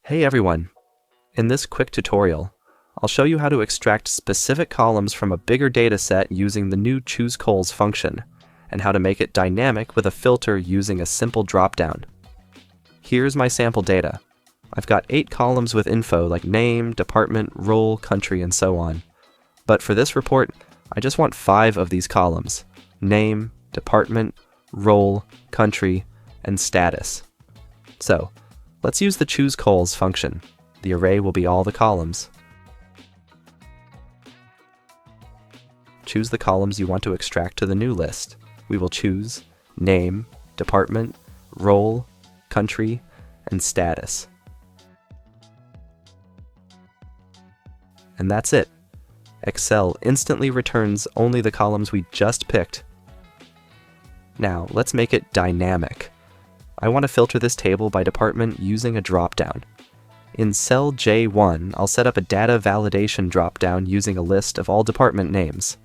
Hey everyone! In this quick tutorial, I'll show you how to extract specific columns from a bigger dataset using the new CHOOSECOLS function, and how to make it dynamic with a filter using a simple dropdown. Here's my sample data. I've got 8 columns with info like name, department, role, country, and so on. But for this report, I just want 5 of these columns: name, department, role, country, and status. So, let's use the CHOOSECOLS function. The array will be all the columns. Choose the columns you want to extract to the new list. We will choose name, department, role, country, and status. And that's it. Excel instantly returns only the columns we just picked. Now, let's make it dynamic. I want to filter this table by department using a dropdown. In cell J1, I'll set up a data validation dropdown using a list of all department names.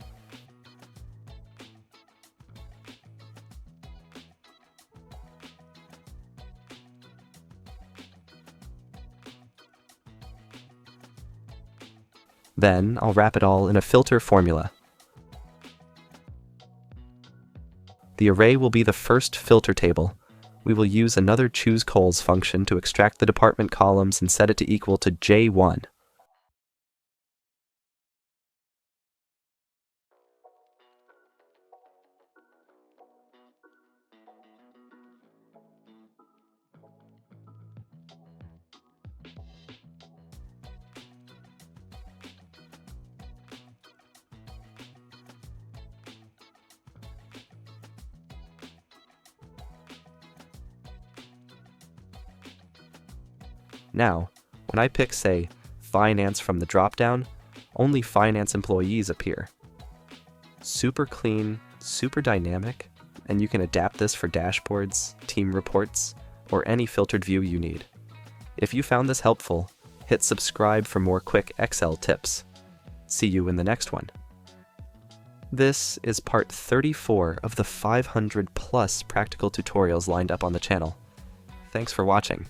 Then, I'll wrap it all in a filter formula. The array will be the first filter table. We will use another CHOOSECOLS function to extract the department columns and set it to equal to J1. Now, when I pick, say, finance from the dropdown, only finance employees appear. Super clean, super dynamic, and you can adapt this for dashboards, team reports, or any filtered view you need. If you found this helpful, hit subscribe for more quick Excel tips. See you in the next one. This is part 34 of the 500+ practical tutorials lined up on the channel. Thanks for watching.